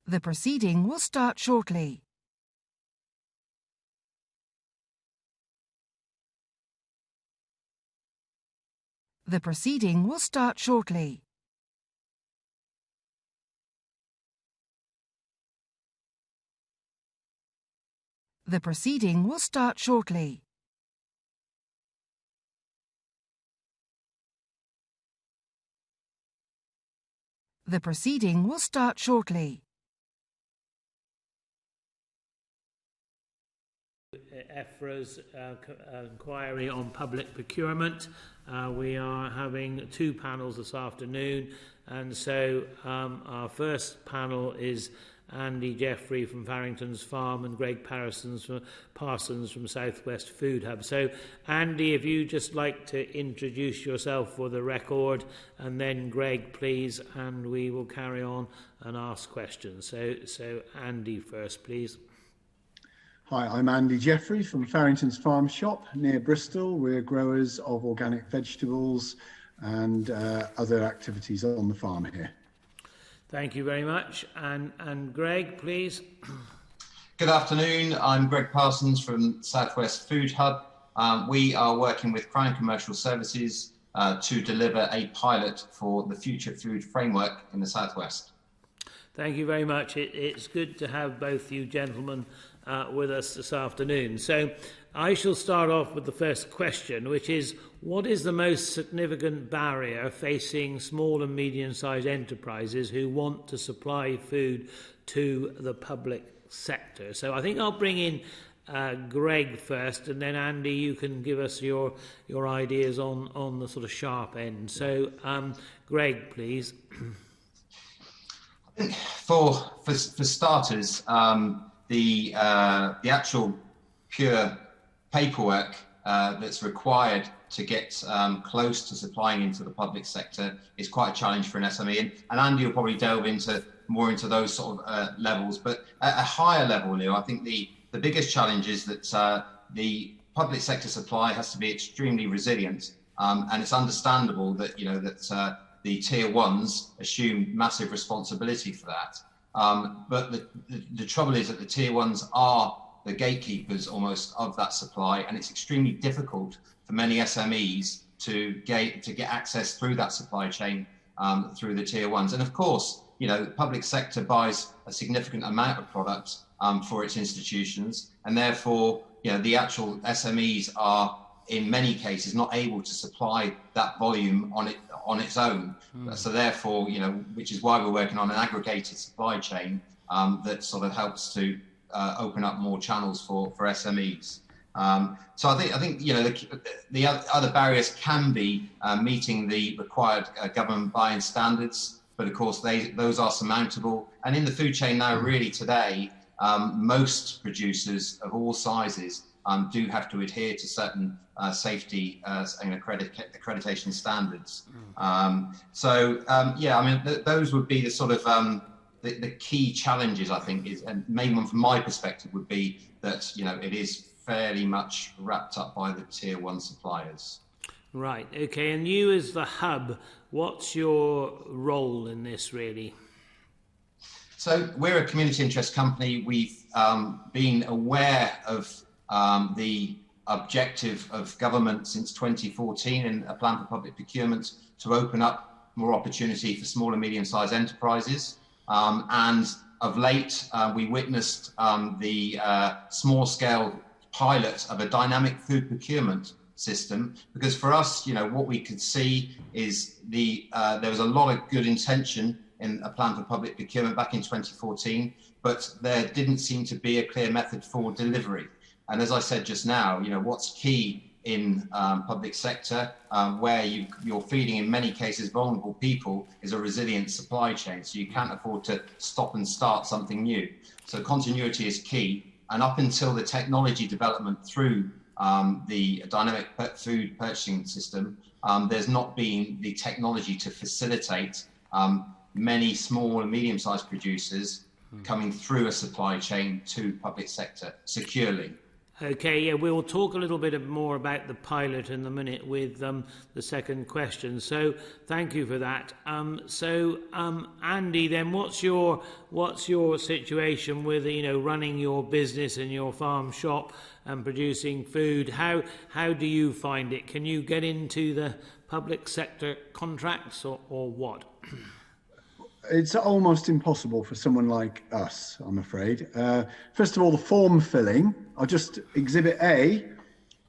The proceeding will start shortly. The proceeding will start shortly. The proceeding will start shortly. The proceeding will start shortly. EFRA's inquiry on public procurement. We are having two panels this afternoon, and so our first panel is Andy Jeffrey from Farrington's Farm and Greg Parsons from South West Food Hub. So, Andy, if you just like to introduce yourself for the record, and then Greg, please, and we will carry on and ask questions. So Andy first, please. Hi, I'm Andy Jeffrey from Farrington's Farm Shop near Bristol. We're growers of organic vegetables and other activities on the farm here. Thank you very much. And Greg, please. Good afternoon. I'm Greg Parsons from South West Food Hub. We are working with Crown Commercial Services to deliver a pilot for the Future Food Framework in the South West. Thank you very much. It's good to have both you gentlemen with us this afternoon. So I shall start off with the first question, which is, what is the most significant barrier facing small and medium-sized enterprises who want to supply food to the public sector? So I think I'll bring in Greg first, and then Andy, you can give us your ideas on the sort of sharp end. So Greg, please. I think for starters, the actual pure paperwork that's required to get close to supplying into the public sector is quite a challenge for an SME. And Andy will probably delve more into those sort of levels. But at a higher level, Neil, I think the biggest challenge is that the public sector supply has to be extremely resilient. And it's understandable that the tier ones assume massive responsibility for that. But the trouble is that the tier ones are the gatekeepers almost of that supply, and it's extremely difficult for many SMEs to get access through that supply chain through the tier ones. And of course, the public sector buys a significant amount of product for its institutions, and therefore, the actual SMEs are in many cases not able to supply that volume on its own. So therefore, which is why we're working on an aggregated supply chain that sort of helps to open up more channels for SMEs. So I think the other barriers can be meeting the required government buy-in standards, but of course those are surmountable. And in the food chain now, really today, most producers of all sizes do have to adhere to certain safety and accreditation standards. Those would be the sort of the key challenges, I think, and main one from my perspective would be that it is fairly much wrapped up by the tier one suppliers. Right. Okay. And you, as the hub, what's your role in this, really? So we're a community interest company. We've been aware of the objective of government since 2014 in a plan for public procurement to open up more opportunity for small and medium-sized enterprises. And of late, we witnessed the small-scale pilot of a dynamic food procurement system, because for us, what we could see is there was a lot of good intention in a plan for public procurement back in 2014, but there didn't seem to be a clear method for delivery. And as I said just now, what's key in public sector, where you're feeding in many cases vulnerable people, is a resilient supply chain. So you can't afford to stop and start something new. So continuity is key. And up until the technology development through the dynamic food purchasing system, there's not been the technology to facilitate many small and medium-sized producers coming through a supply chain to public sector securely. Okay, yeah, we'll talk a little bit more about the pilot in a minute with the second question. So thank you for that. Andy, then what's your situation with running your business in your farm shop and producing food? How do you find it? Can you get into the public sector contracts or what? It's almost impossible for someone like us, I'm afraid. First of all, the form filling. I'll just exhibit a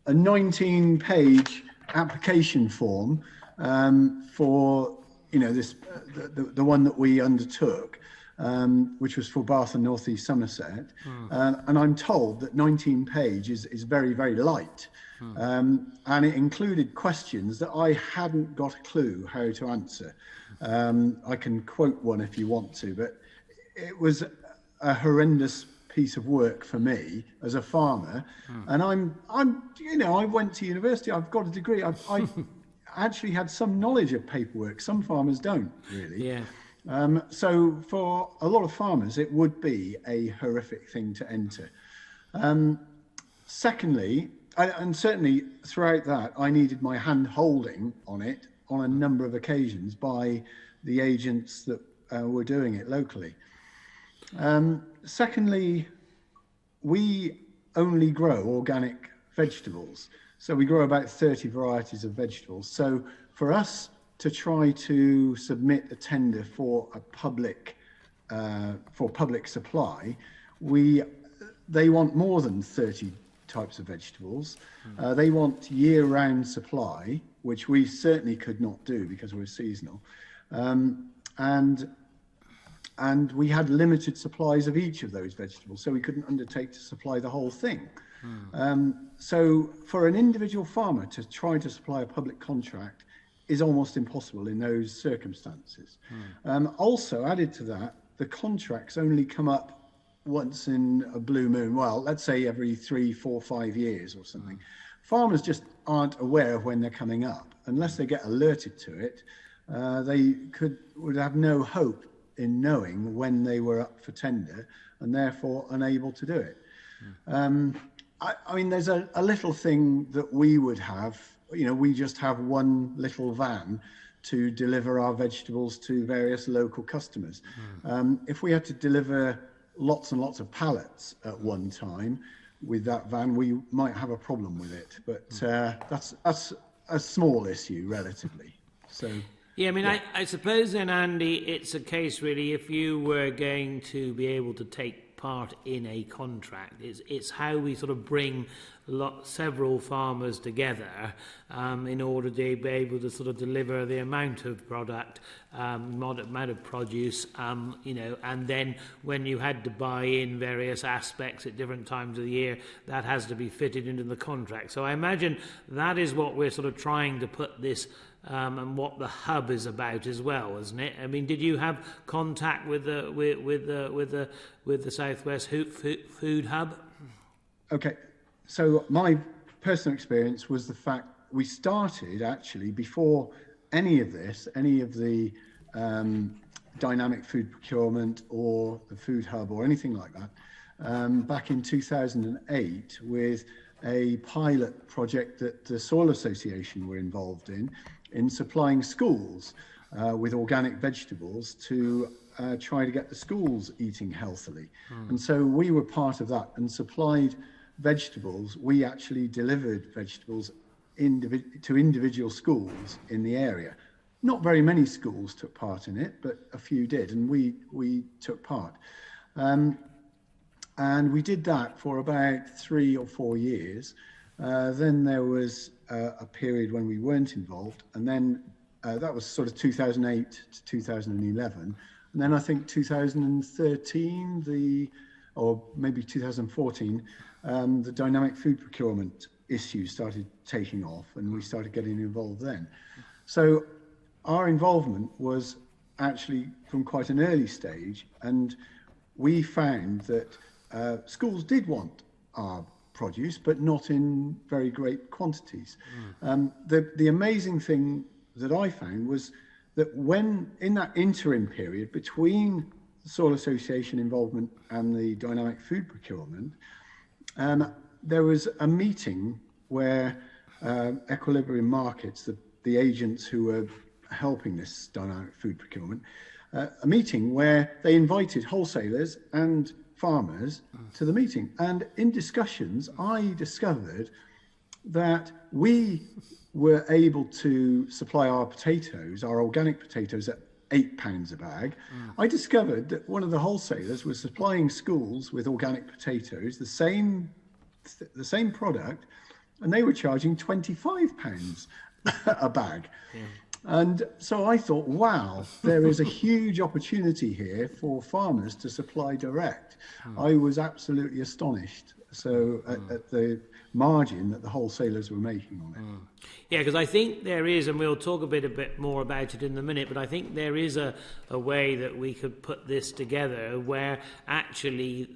19-page application form for this the one that we undertook, which was for Bath and North East Somerset, and I'm told that 19 pages is very, very light, and it included questions that I hadn't got a clue how to answer. I can quote one if you want to, but it was a horrendous piece of work for me as a farmer. And I went to university. I've got a degree. I actually had some knowledge of paperwork. Some farmers don't really. Yeah. So for a lot of farmers, it would be a horrific thing to enter. Secondly, and certainly throughout that, I needed my hand holding on it on a number of occasions by the agents that were doing it locally. Secondly, we only grow organic vegetables. So we grow about 30 varieties of vegetables. So for us to try to submit a tender for a public supply, they want more than 30 types of vegetables. They want year-round supply, which we certainly could not do because we're seasonal. And we had limited supplies of each of those vegetables, so we couldn't undertake to supply the whole thing. So for an individual farmer to try to supply a public contract is almost impossible in those circumstances. Also added to that, the contracts only come up once in a blue moon. Well, let's say every 3, 4, 5 years or something. Farmers just aren't aware of when they're coming up. Unless they get alerted to it, they would have no hope in knowing when they were up for tender and therefore unable to do it. I mean, there's a little thing that we would have, we just have one little van to deliver our vegetables to various local customers. If we had to deliver lots and lots of pallets at one time with that van, we might have a problem with it, but that's a small issue relatively. So yeah, I mean, yeah. I suppose then, Andy, it's a case really, if you were going to be able to take part in a contract, it's how we sort of bring several farmers together in order to be able to sort of deliver the amount of product, amount of produce, and then when you had to buy in various aspects at different times of the year, that has to be fitted into the contract. So I imagine that is what we're sort of trying to put this and what the hub is about as well, isn't it? I mean, did you have contact with the Southwest Food Hub? Okay, so my personal experience was the fact we started actually before any of the dynamic food procurement or the food hub or anything like that, back in 2008 with a pilot project that the Soil Association were involved in supplying schools with organic vegetables to try to get the schools eating healthily. And so we were part of that and supplied vegetables. We actually delivered vegetables to individual schools in the area. Not very many schools took part in it, but a few did, and we took part. And we did that for about 3 or 4 years. Then there was a period when we weren't involved, and then that was sort of 2008 to 2011. And then I think 2013, or maybe 2014, the dynamic food procurement issue started taking off, and we started getting involved then. So our involvement was actually from quite an early stage, and we found that schools did want our produce, but not in very great quantities. The amazing thing that I found was that when in that interim period between the Soil Association involvement and the dynamic food procurement, there was a meeting where Equilibrium Markets, the agents who were helping this dynamic food procurement, a meeting where they invited wholesalers and farmers to the meeting. And in discussions, I discovered that we were able to supply our potatoes, our organic potatoes, at £8 a bag. I discovered that one of the wholesalers was supplying schools with organic potatoes, the same product, and they were charging £25 a bag. Yeah. And so I thought, wow, there is a huge opportunity here for farmers to supply direct. I was absolutely astonished. So at the margin that the wholesalers were making on it. Yeah, because I think there is, and we'll talk a bit more about it in a minute, but I think there is a way that we could put this together where actually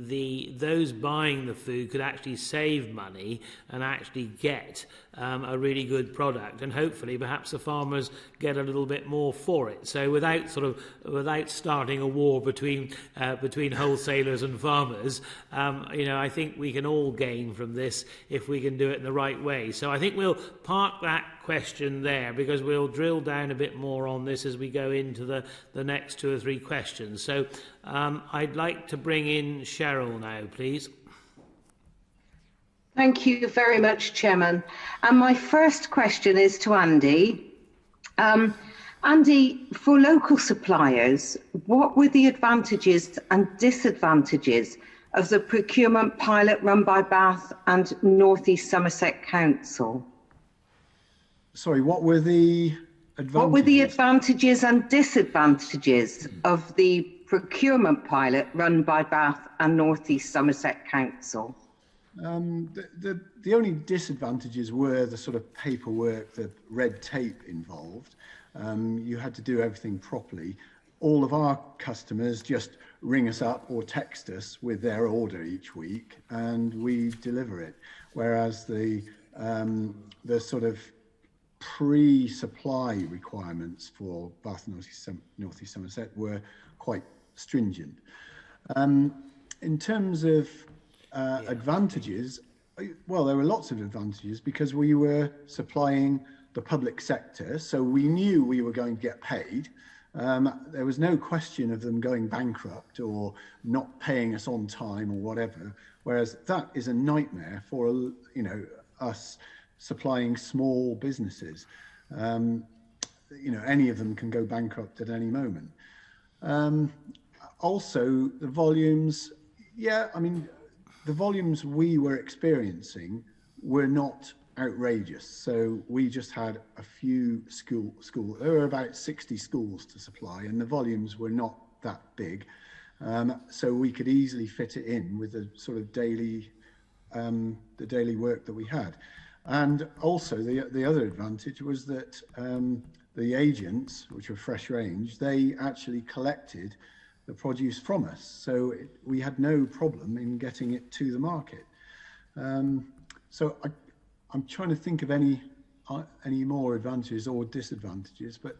those buying the food could actually save money and actually get a really good product, and hopefully perhaps the farmers get a little bit more for it. So without starting a war between wholesalers and farmers, I think we can all gain from this if we can do it in the right way. So I think we'll park that question there, because we'll drill down a bit more on this as we go into the next 2 or 3 questions. So I'd like to bring in Cheryl now, please. Thank you very much, Chairman. And my first question is to Andy. Andy, for local suppliers, what were the advantages and disadvantages of the procurement pilot run by Bath and North East Somerset Council? Sorry, what were the advantages? What were the advantages and disadvantages of the procurement pilot run by Bath and North East Somerset Council? The only disadvantages were the sort of paperwork, the red tape involved. You had to do everything properly. All of our customers just ring us up or text us with their order each week, and we deliver it. Whereas the sort of pre-supply requirements for Bath and North East Somerset were quite stringent. In terms of advantages, well, there were lots of advantages because we were supplying the public sector, so we knew we were going to get paid. There was no question of them going bankrupt or not paying us on time or whatever, whereas that is a nightmare for us supplying small businesses. Any of them can go bankrupt at any moment. Also, the volumes, the volumes we were experiencing were not outrageous. So we just had a few schools. There were about 60 schools to supply, and the volumes were not that big. So we could easily fit it in with the sort of daily work that we had. And also the other advantage was that the agents, which were fresh range, they actually collected the produce from us. So we had no problem in getting it to the market. So I'm trying to think of any more advantages or disadvantages, but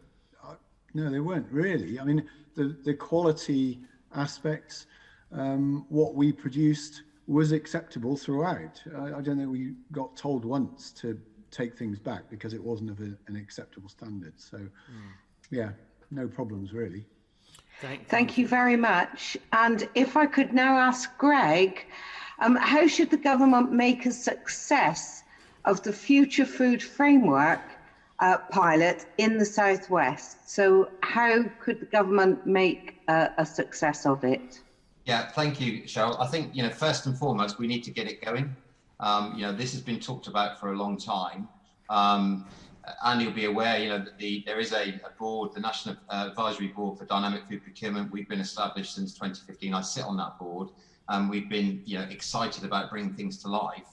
no, they weren't really. I mean, the quality aspects, what we produced was acceptable throughout. I don't think we got told once to take things back because it wasn't of an acceptable standard. So, yeah, no problems really. Thank you very much. And if I could now ask Greg, how should the government make a success of the Future Food Framework pilot in the Southwest? So how could the government make a success of it? Yeah, thank you, Cheryl. I think, first and foremost, we need to get it going. This has been talked about for a long time. And you'll be aware, that there is a board, the National Advisory Board for Dynamic Food Procurement. We've been established since 2015. I sit on that board, and we've been, excited about bringing things to life.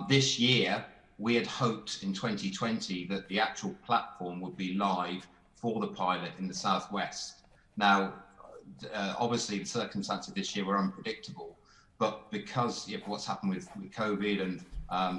This year, we had hoped in 2020 that the actual platform would be live for the pilot in the Southwest. Now, obviously, the circumstances this year were unpredictable, but because of what's happened with COVID and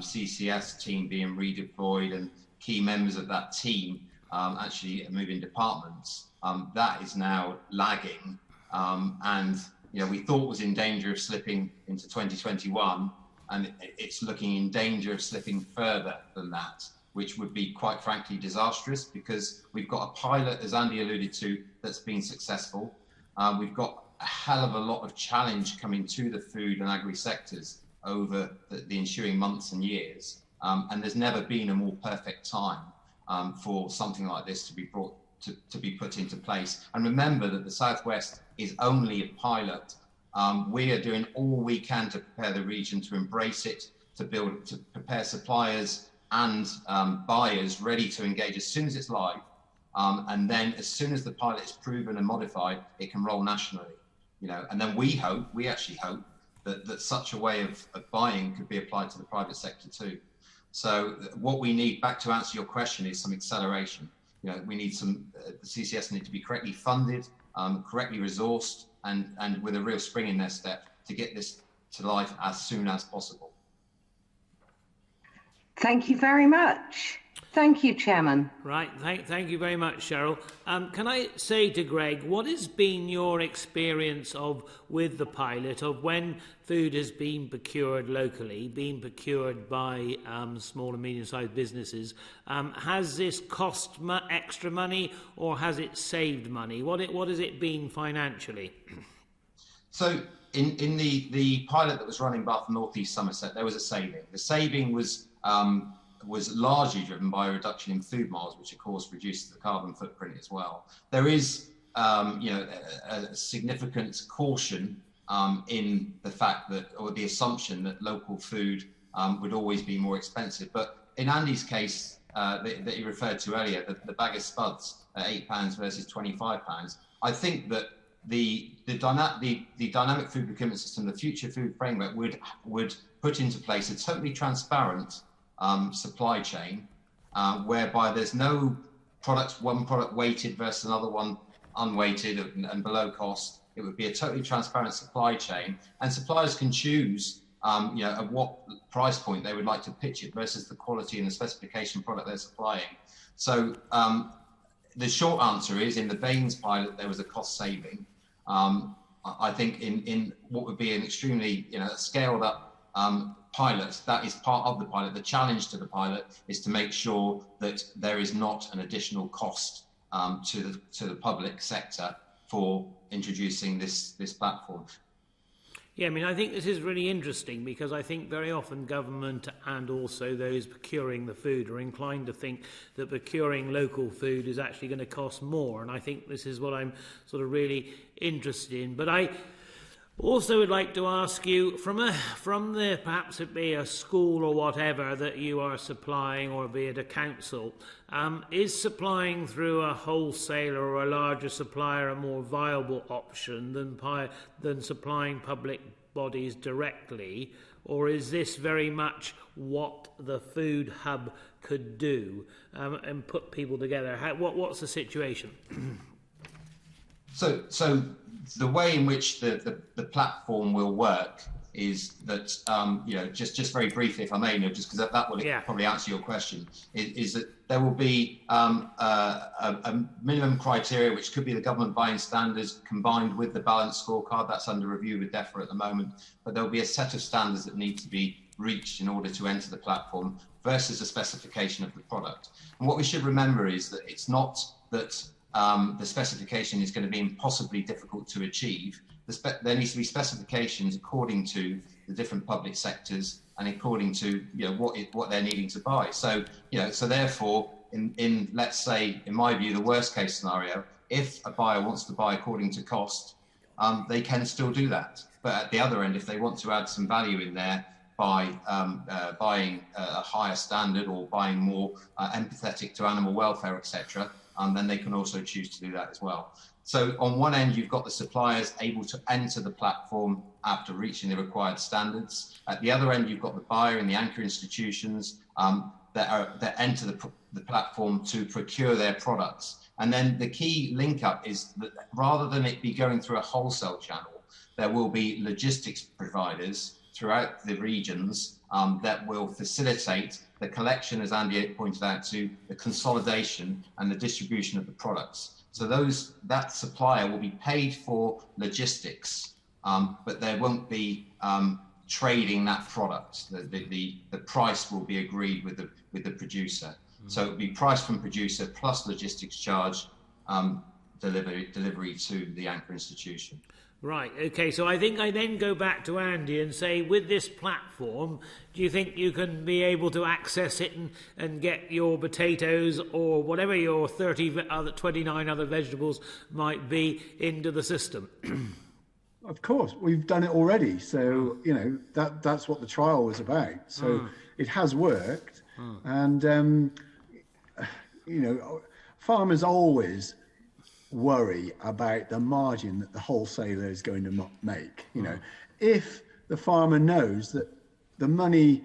CCS team being redeployed and key members of that team actually moving departments, that is now lagging. And we thought was in danger of slipping into 2021. and it's looking in danger of slipping further than that, which would be quite frankly disastrous, because we've got a pilot, as Andy alluded to, that's been successful. We've got a hell of a lot of challenge coming to the food and agri sectors over the ensuing months and years. And there's never been a more perfect time for something like this to be brought to be put into place. And remember that the Southwest is only a pilot. We are doing all we can to prepare the region to embrace it, to prepare suppliers and buyers ready to engage as soon as it's live. And then as soon as the pilot is proven and modified, it can roll nationally. And then we actually hope that such a way of buying could be applied to the private sector too. So what we need, back to answer your question, is some acceleration. We need the CCS need to be correctly funded, correctly resourced, and with a real spring in their step to get this to life as soon as possible. Thank you very much. Thank you, Chairman. Right, thank you very much, Cheryl. Can I say to Greg, what has been your experience with the pilot of when food has been procured locally, being procured by small and medium-sized businesses? Has this cost extra money, or has it saved money? What has it been financially? So in the pilot that was running Bath and North East Somerset, there was a saving. The saving was largely driven by a reduction in food miles, which of course reduces the carbon footprint as well. There is, a significant caution in the fact that, or the assumption that local food would always be more expensive. But in Andy's case that he referred to earlier, the bag of spuds at £8 versus £25, I think that the dynamic food procurement system, the future food framework, would put into place a totally transparent supply chain, whereby there's no one product weighted versus another one unweighted and below cost. It would be a totally transparent supply chain, and suppliers can choose at what price point they would like to pitch it versus the quality and the specification product they're supplying. So the short answer is, in the Baines pilot, there was a cost saving. I think in what would be an extremely scaled up pilot, that is part of the pilot. The challenge to the pilot is to make sure that there is not an additional cost to the public sector for introducing this platform. Yeah, I think this is really interesting, because I think very often government and also those procuring the food are inclined to think that procuring local food is actually going to cost more, and I think this is what I'm sort of really interested in. But I also would like to ask you, from the perhaps it be a school or whatever that you are supplying, or be it a council, is supplying through a wholesaler or a larger supplier a more viable option than supplying public bodies directly, or is this very much what the food hub could do and put people together? What's the situation? So the way in which the platform will work is that, just very briefly, if I may, just because that will probably answer your question, is that there will be a minimum criteria, which could be the government buying standards combined with the balanced scorecard. That's under review with DEFRA at the moment, but there'll be a set of standards that need to be reached in order to enter the platform versus a specification of the product. And what we should remember is that it's not that the specification is going to be impossibly difficult to achieve. There needs to be specifications according to the different public sectors and according to what they're needing to buy. So therefore, in let's say, in my view, the worst case scenario, if a buyer wants to buy according to cost, they can still do that. But at the other end, if they want to add some value in there by buying a higher standard or buying more empathetic to animal welfare, etc., then they can also choose to do that as well. So on one end, you've got the suppliers able to enter the platform after reaching the required standards. At the other end, you've got the buyer and the anchor institutions that enter the platform to procure their products. And then the key link up is that rather than it be going through a wholesale channel, there will be logistics providers throughout the regions that will facilitate the collection, as Andy pointed out, to the consolidation and the distribution of the products. So that supplier will be paid for logistics, but there won't be trading that product. The price will be agreed with the producer. So it would be price from producer plus logistics charge, delivery to the anchor institution. Right, okay, so I think I then go back to Andy and say, with this platform, do you think you can be able to access it and get your potatoes or whatever your 29 other vegetables might be into the system? Of course, we've done it already. So, you know, that's what the trial was about. So it has worked. And, you know, farmers always worry about the margin that the wholesaler is going to make. You know, if the farmer knows that the money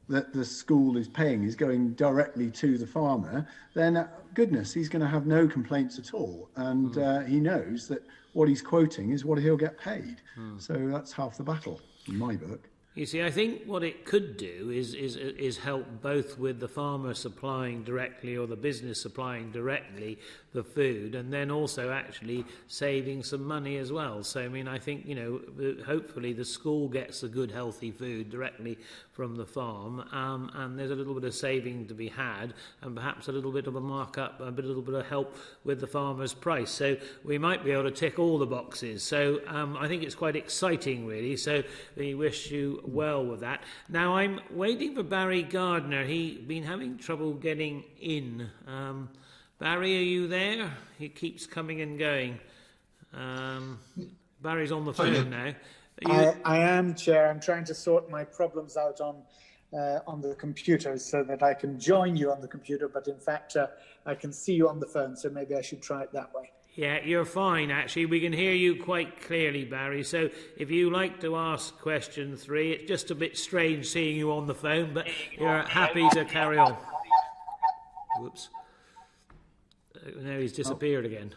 that the school is paying is going directly to the farmer, then goodness, he's going to have no complaints at all. And he knows that what he's quoting is what he'll get paid. So that's half the battle in my book. You see, I think what it could do is help both with the farmer supplying directly or the business supplying directly the food, and then also actually saving some money as well. So, I mean, I think, you know, hopefully the school gets the good, healthy food directly from the farm, and there's a little bit of saving to be had, and perhaps a little bit of a markup, a little bit of help with the farmer's price. So we might be able to tick all the boxes. So I think it's quite exciting, really. So we wish you well with that. Now I'm waiting for Barry Gardner. He's been having trouble getting in. Barry, are you there? He keeps coming and going. Barry's on the phone now. I am, Chair. I'm trying to sort my problems out on the computer so that I can join you on the computer, but in fact I can see you on the phone, so maybe I should try it that way. Yeah, you're fine, actually. We can hear you quite clearly, Barry. So if you like to ask question 3, it's just a bit strange seeing you on the phone, but you're happy to carry on. Whoops. Now he's disappeared again.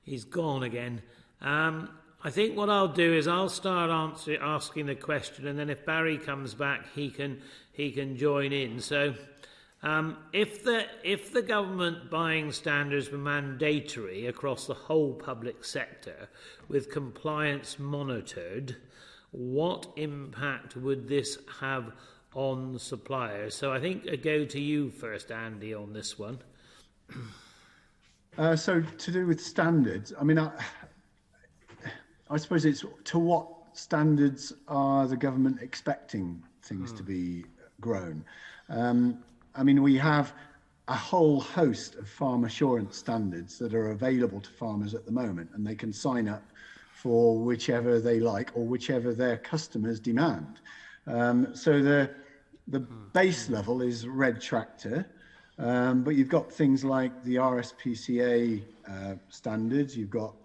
He's gone again. I think what I'll do is I'll start asking the question, and then if Barry comes back, he can join in. So if the government buying standards were mandatory across the whole public sector with compliance monitored, what impact would this have on suppliers? So I think I go to you first, Andy, on this one. So to do with standards, I mean, I suppose it's to what standards are the government expecting things to be grown? I mean, we have a whole host of farm assurance standards that are available to farmers at the moment, and they can sign up for whichever they like or whichever their customers demand. So the base level is red tractor, but you've got things like the RSPCA standards, you've got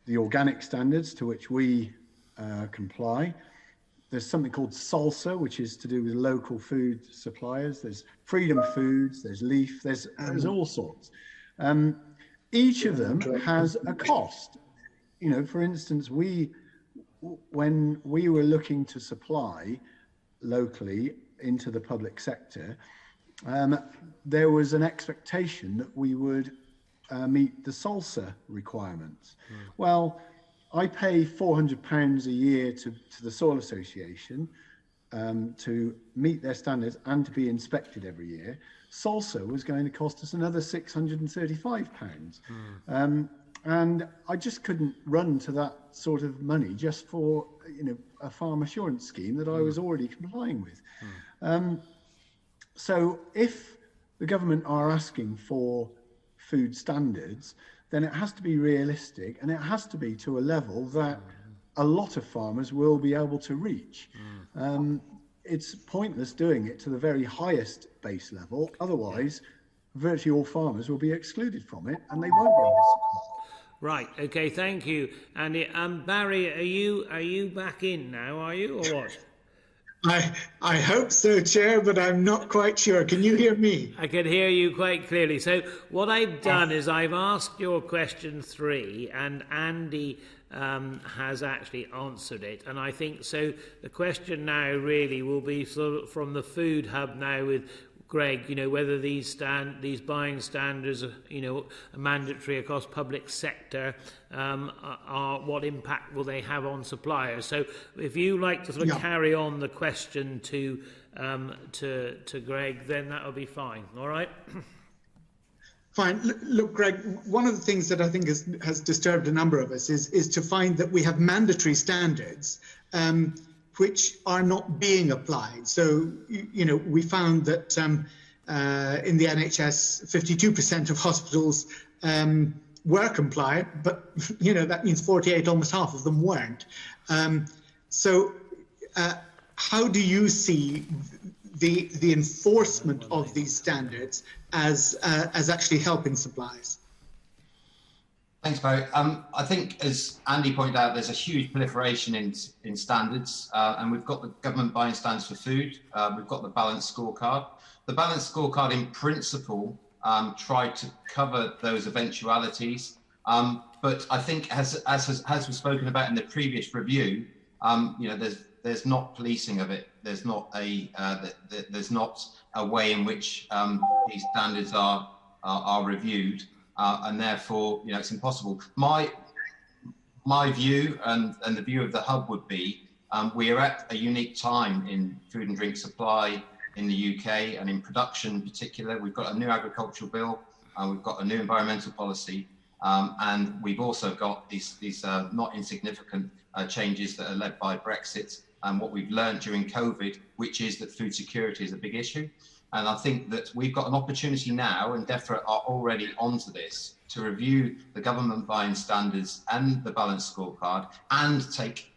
the organic standards to which we comply. There's something called SALSA, which is to do with local food suppliers. There's Freedom Foods, there's Leaf, there's all sorts. Each of them has a cost. You know, for instance, when we were looking to supply locally into the public sector, there was an expectation that we would meet the SALSA requirements. Well, I pay £400 a year to the Soil Association to meet their standards and to be inspected every year. SALSA was going to cost us another £635. And I just couldn't run to that sort of money just for, you know, a farm assurance scheme that I was already complying with. So if the government are asking for food standards, then it has to be realistic, and it has to be to a level that a lot of farmers will be able to reach. It's pointless doing it to the very highest base level. Otherwise, virtually all farmers will be excluded from it, and they won't be able to supply. Right. Okay. Thank you, Andy. Barry, are you back in now? Are you, or what? I hope so, Chair, but I'm not quite sure. Can you hear me? I can hear you quite clearly. So what I've done is I've asked your question 3, and Andy has actually answered it. And I think so the question now really will be sort of from the Food Hub now with Greg, whether these buying standards are, are mandatory across public sector, are what impact will they have on suppliers? So if you like to sort of carry on the question to Greg, then that'll be fine. All right. Fine. Look, Greg, one of the things that I think has disturbed a number of us is to find that we have mandatory standards which are not being applied. So, we found that in the NHS, 52% of hospitals were compliant, but, that means 48, almost half of them weren't. So how do you see the enforcement of these standards as actually helping supplies? Thanks, Barry. I think, as Andy pointed out, there's a huge proliferation in standards, and we've got the government buying standards for food. We've got the balanced scorecard. The balanced scorecard, in principle, tried to cover those eventualities, but I think, as was spoken about in the previous review, there's not policing of it. There's not a way in which these standards are reviewed. And therefore, it's impossible. My view and the view of the hub would be we are at a unique time in food and drink supply in the UK, and in production in particular. We've got a new agricultural bill, we've got a new environmental policy, and we've also got these not insignificant changes that are led by Brexit and what we've learned during COVID, which is that food security is a big issue. And I think that we've got an opportunity now, and DEFRA are already onto this, to review the government buying standards and the balanced scorecard, and take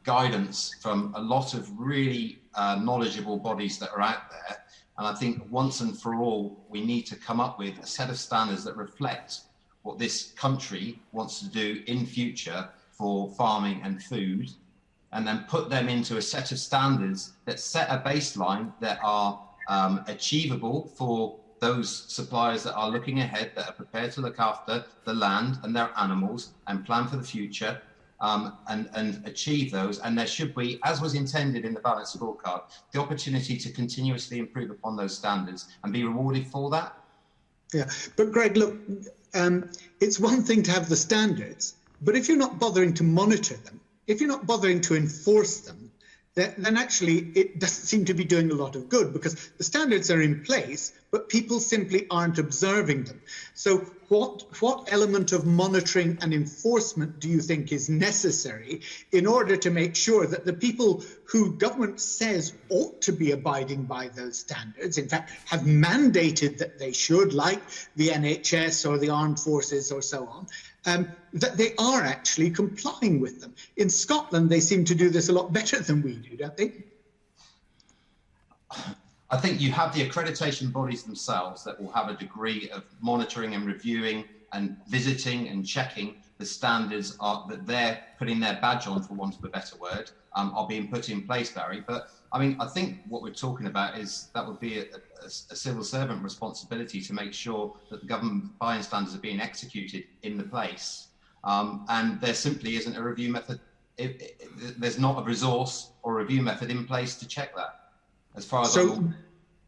guidance from a lot of really knowledgeable bodies that are out there. And I think once and for all, we need to come up with a set of standards that reflect what this country wants to do in future for farming and food, and then put them into a set of standards that set a baseline that are achievable for those suppliers that are looking ahead, that are prepared to look after the land and their animals and plan for the future, and achieve those. And there should be, as was intended in the balanced scorecard, the opportunity to continuously improve upon those standards and be rewarded for that. Yeah, but Greg, look, it's one thing to have the standards, but if you're not bothering to monitor them, if you're not bothering to enforce them, then actually it doesn't seem to be doing a lot of good, because the standards are in place, but people simply aren't observing them. So what element of monitoring and enforcement do you think is necessary in order to make sure that the people who government says ought to be abiding by those standards, in fact, have mandated that they should, like the NHS or the armed forces or so on, that they are actually complying with them? In Scotland, they seem to do this a lot better than we do, don't they? I think you have the accreditation bodies themselves that will have a degree of monitoring and reviewing and visiting and checking the standards that they're putting their badge on, for want of a better word, are being put in place, Barry. But I mean, I think what we're talking about is that would be a civil servant responsibility to make sure that the government buying standards are being executed in the place. And there simply isn't a review method. There's not a resource or review method in place to check that. As far as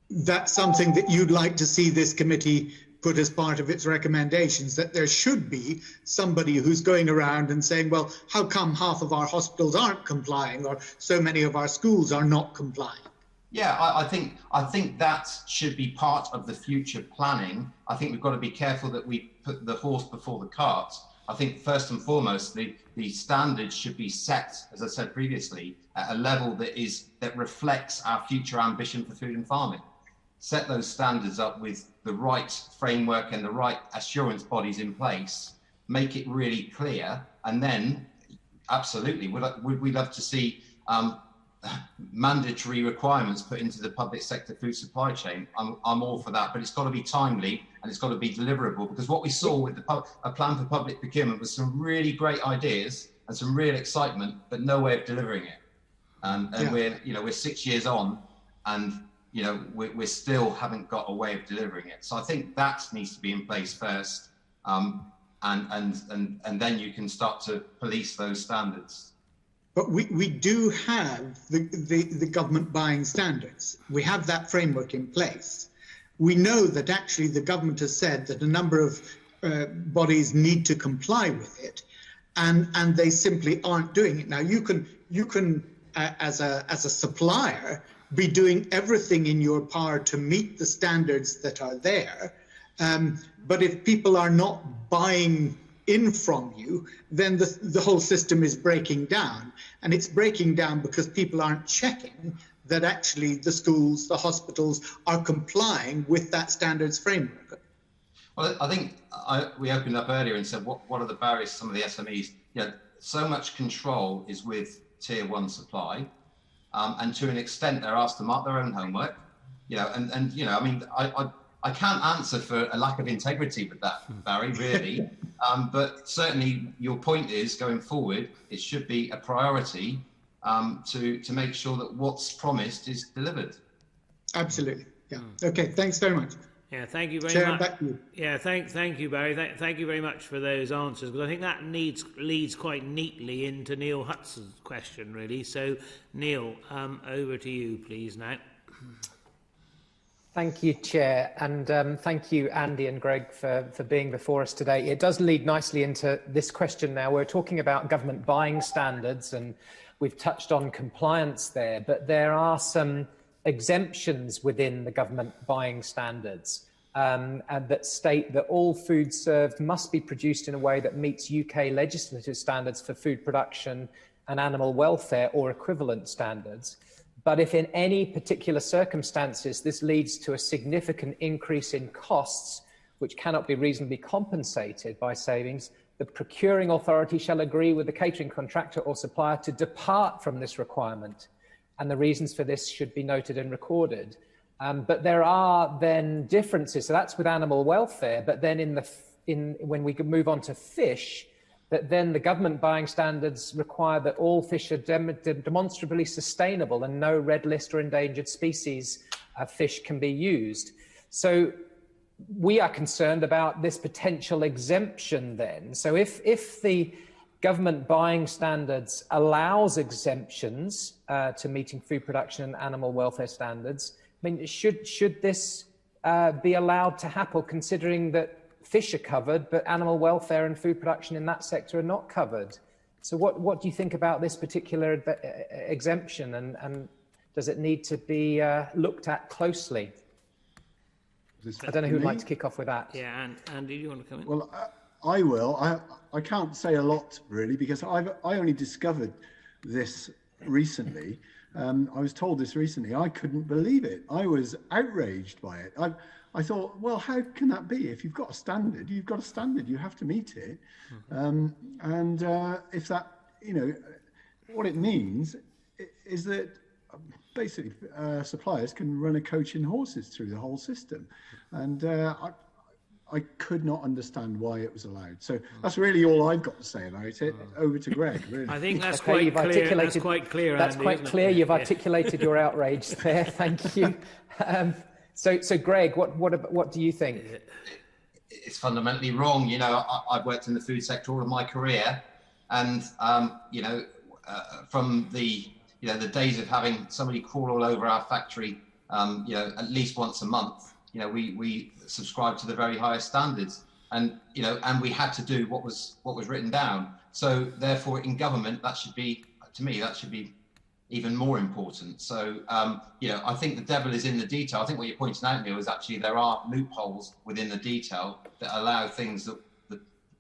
that's something that you'd like to see this committee put as part of its recommendations, that there should be somebody who's going around and saying, well, how come half of our hospitals aren't complying, or so many of our schools are not complying? Yeah, I think that should be part of the future planning. I think we've got to be careful that we put the horse before the cart. I think first and foremost, the standards should be set, as I said previously, at a level that reflects our future ambition for food and farming. Set those standards up with the right framework and the right assurance bodies in place, make it really clear, and then absolutely, would we love to see mandatory requirements put into the public sector food supply chain. I'm all for that, but it's got to be timely and it's got to be deliverable, because what we saw with a plan for public procurement was some really great ideas and some real excitement, but no way of delivering it. And we're 6 years on, and we still haven't got a way of delivering it. So I think that needs to be in place first, and then you can start to police those standards. But we do have the government buying standards. We have that framework in place. We know that actually the government has said that a number of bodies need to comply with it, and they simply aren't doing it. Now you can as a supplier be doing everything in your power to meet the standards that are there, but if people are not buying in from you, then the whole system is breaking down, and it's breaking down because people aren't checking that actually the schools, the hospitals are complying with that standards framework. Well, I think we opened up earlier and said what are the barriers to some of the SMEs? So much control is with tier one supply, and to an extent they're asked to mark their own homework. I can't answer for a lack of integrity with that, Barry, really. But certainly your point is, going forward, it should be a priority to make sure that what's promised is delivered. Absolutely. Yeah. Okay. Thanks very much. Yeah, thank you very Chair, much. Back to you. Yeah, thank you, Barry. Thank you very much for those answers, because I think that leads quite neatly into Neil Hudson's question, really. So, Neil, over to you, please, now. Thank you, Chair, and thank you, Andy and Greg, for being before us today. It does lead nicely into this question now. We're talking about government buying standards, and we've touched on compliance there, but there are some exemptions within the government buying standards and that state that all food served must be produced in a way that meets UK legislative standards for food production and animal welfare or equivalent standards. But if in any particular circumstances this leads to a significant increase in costs, which cannot be reasonably compensated by savings, the procuring authority shall agree with the catering contractor or supplier to depart from this requirement. And the reasons for this should be noted and recorded. But there are then differences. So that's with animal welfare. But then when we move on to fish, that then the government buying standards require that all fish are demonstrably sustainable and no red list or endangered species fish can be used. So we are concerned about this potential exemption then. So if the government buying standards allows exemptions to meeting food production and animal welfare standards, I mean, should this be allowed to happen, considering that fish are covered, but animal welfare and food production in that sector are not covered? So what do you think about this particular exemption, and does it need to be looked at closely? I don't know who would like to kick off with that. Yeah, and Andy, do you want to come in? Well, I will. I can't say a lot, really, because I only discovered this recently. I was told this recently. I couldn't believe it. I was outraged by it. I thought, well, how can that be? If you've got a standard, you've got a standard. You have to meet it. If that, what it means is that basically suppliers can run a coach and horses through the whole system. And I could not understand why it was allowed. So that's really all I've got to say about it. Over to Greg, really. I think that's quite clear. That's quite clear, That's Andy, quite clear. You've articulated your outrage there. Thank you. So Greg, what do you think? It's fundamentally wrong. I've worked in the food sector all of my career, and from the days of having somebody crawl all over our factory, at least once a month. We subscribe to the very highest standards, and we had to do what was written down. So therefore, in government, that should be even more important. So I think the devil is in the detail. I think what you're pointing out, Neil, is actually there are loopholes within the detail that allow things that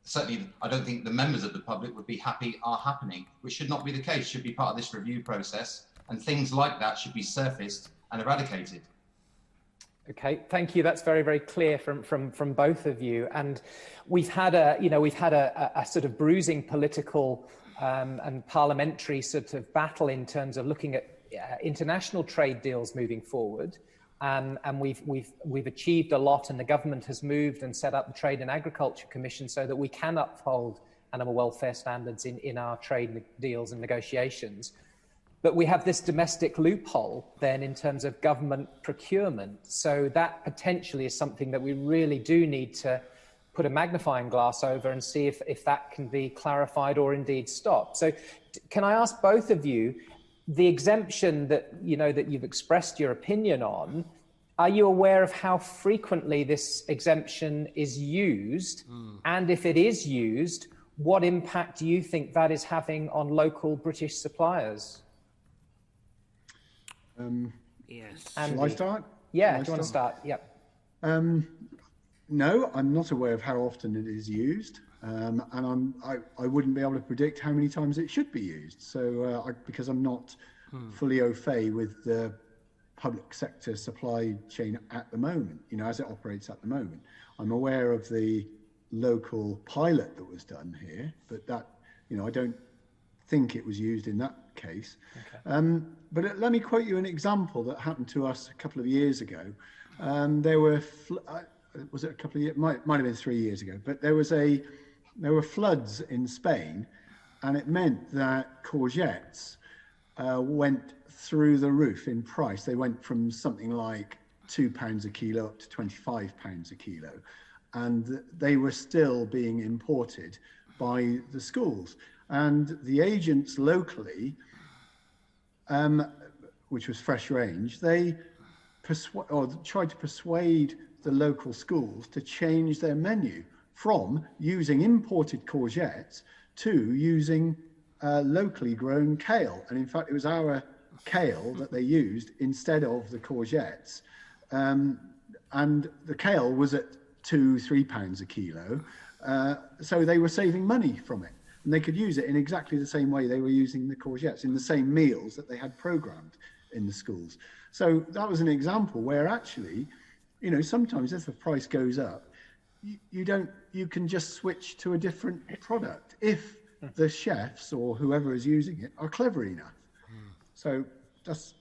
certainly I don't think the members of the public would be happy are happening, which should not be the case. Should be part of this review process, and things like that should be surfaced and eradicated. Okay, thank you. That's very, very clear from both of you. And we've had a sort of bruising political and parliamentary sort of battle in terms of looking at international trade deals moving forward. And we've achieved a lot, and the government has moved and set up the Trade and Agriculture Commission so that we can uphold animal welfare standards in our trade deals and negotiations. But we have this domestic loophole then in terms of government procurement. So that potentially is something that we really do need to put a magnifying glass over and see if that can be clarified or indeed stopped. So can I ask both of you, the exemption that, that you've expressed your opinion on, are you aware of how frequently this exemption is used? And if it is used, what impact do you think that is having on local British suppliers? Yes. Shall I start? Yeah, do you want to start? Yep. No, I'm not aware of how often it is used, and I wouldn't be able to predict how many times it should be used. So because I'm not fully au fait with the public sector supply chain at the moment, as it operates at the moment. I'm aware of the local pilot that was done here, but that, I don't think it was used in that case. Okay. But let me quote you an example that happened to us a couple of years ago. There were, was it a couple of years? Might have been 3 years ago, but there were floods in Spain, and it meant that courgettes went through the roof in price. They went from something like £2 a kilo up to £25 a kilo, and they were still being imported by the schools. And the agents locally, which was Fresh Range, they tried to persuade the local schools to change their menu from using imported courgettes to using locally grown kale. And in fact, it was our kale that they used instead of the courgettes. And the kale was at £2-3 a kilo. So they were saving money from it. And they could use it in exactly the same way they were using the courgettes, in the same meals that they had programmed in the schools. So that was an example where actually, sometimes if the price goes up, you can just switch to a different product if the chefs or whoever is using it are clever enough. So that's,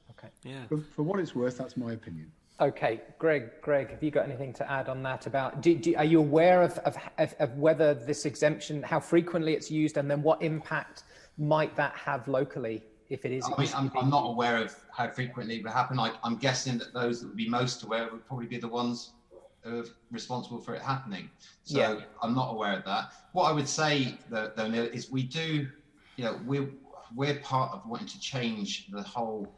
for what it's worth, that's my opinion. Okay, Greg, have you got anything to add on that? About are you aware of whether this exemption, how frequently it's used, and then what impact might that have locally if it is? I'm not aware of how frequently it would happen. I'm guessing that those that would be most aware would probably be the ones who are responsible for it happening. So I'm not aware of that. What I would say though, Neil, is we do, we're part of wanting to change the whole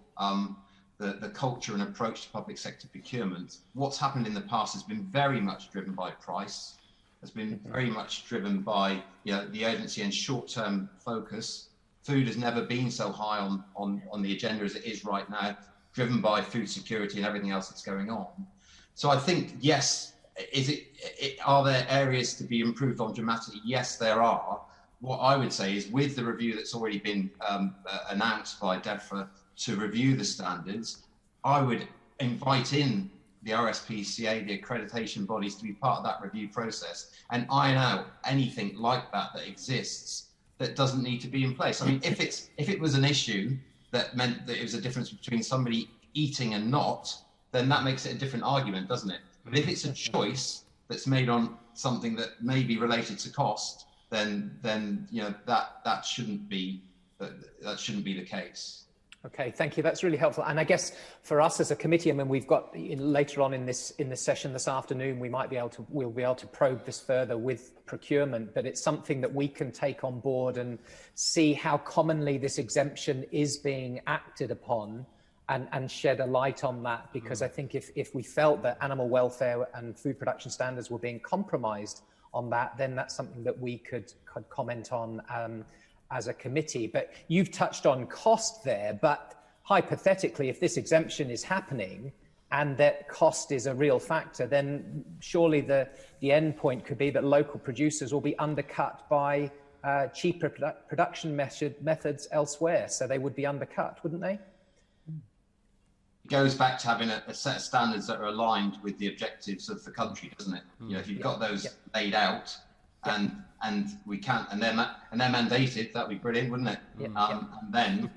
the culture and approach to public sector procurement. What's happened in the past has been very much driven by price, has been very much driven by the urgency and short-term focus. Food has never been so high on the agenda as it is right now, driven by food security and everything else that's going on. So I think, yes, are there areas to be improved on dramatically? Yes, there are. What I would say is, with the review that's already been announced by DEFRA to review the standards, I would invite in the RSPCA, the accreditation bodies, to be part of that review process and iron out anything like that exists that doesn't need to be in place. I mean, if it was an issue that meant that it was a difference between somebody eating and not, then that makes it a different argument, doesn't it? But if it's a choice that's made on something that may be related to cost, then that shouldn't be the case. Okay, thank you. That's really helpful. And I guess for us as a committee, we've got later on in this session this afternoon, we'll be able to probe this further with procurement, but it's something that we can take on board and see how commonly this exemption is being acted upon and shed a light on that, because I think if we felt that animal welfare and food production standards were being compromised on that, then that's something that we could comment on as a committee. But you've touched on cost there, but hypothetically, if this exemption is happening and that cost is a real factor, then surely the end point could be that local producers will be undercut by cheaper production methods elsewhere. So they would be undercut, wouldn't they? It goes back to having a set of standards that are aligned with the objectives of the country, doesn't it? If you've got those laid out, and we can't, and they're mandated, that'd be brilliant, wouldn't it? And then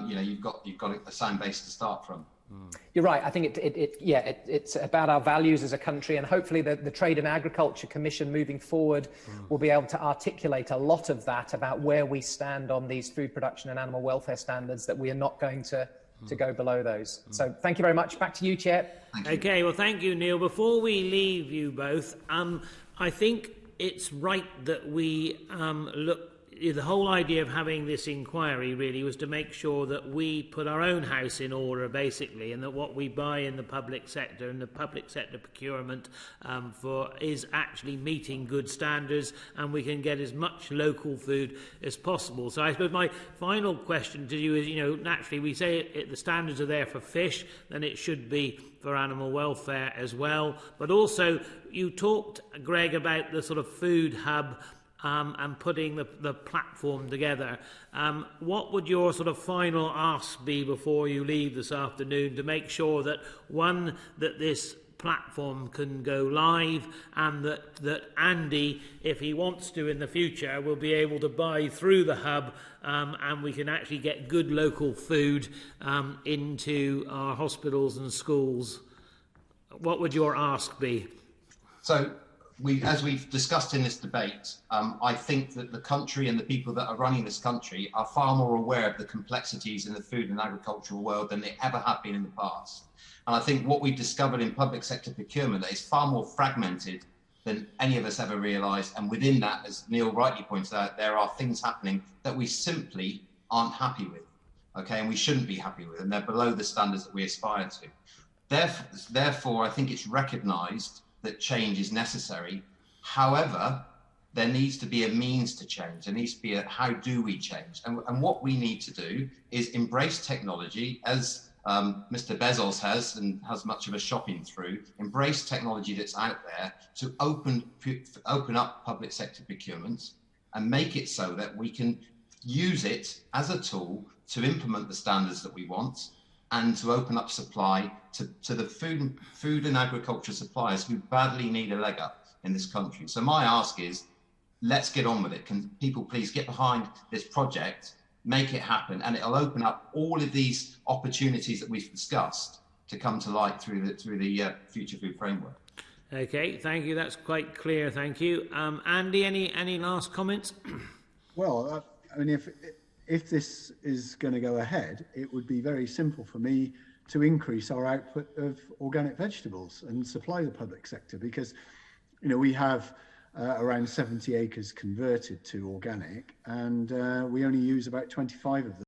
you've got a sound base to start from. You're right. I think it's about our values as a country, and hopefully the Trade and Agriculture Commission moving forward will be able to articulate a lot of that about where we stand on these food production and animal welfare standards, that we are not going to go below those. So thank you very much. Back to you, Chair. Okay, well, thank you, Neil. Before we leave you both, I think it's right that we look. The whole idea of having this inquiry really was to make sure that we put our own house in order, basically, and that what we buy in the public sector and the public sector procurement is actually meeting good standards, and we can get as much local food as possible. So I suppose my final question to you is, naturally we say the standards are there for fish, then it should be for animal welfare as well. But also, you talked, Greg, about the sort of food hub and putting the platform together. What would your sort of final ask be before you leave this afternoon to make sure that, one, that this platform can go live, and that Andy, if he wants to in the future, will be able to buy through the hub, and we can actually get good local food into our hospitals and schools? What would your ask be? So, as we've discussed in this debate, I think that the country and the people that are running this country are far more aware of the complexities in the food and agricultural world than they ever have been in the past. And I think what we've discovered in public sector procurement is far more fragmented than any of us ever realised. And within that, as Neil rightly pointed out, there are things happening that we simply aren't happy with, okay, and we shouldn't be happy with, and they're below the standards that we aspire to. Therefore, I think it's recognised that change is necessary. However, there needs to be a means to change. There needs to be a how do we change? And what we need to do is embrace technology, as Mr. Bezos has, and has much of a shopping through, embrace technology that's out there to open up public sector procurement and make it so that we can use it as a tool to implement the standards that we want, and to open up supply to the food and agriculture suppliers who badly need a leg up in this country. So my ask is, let's get on with it. Can people please get behind this project, make it happen, and it'll open up all of these opportunities that we've discussed to come to light through the Future Food Framework. Okay, thank you. That's quite clear. Thank you. Andy, any last comments? Well, I mean, if this is going to go ahead, it would be very simple for me to increase our output of organic vegetables and supply the public sector, because, we have around 70 acres converted to organic, and we only use about 25 of them.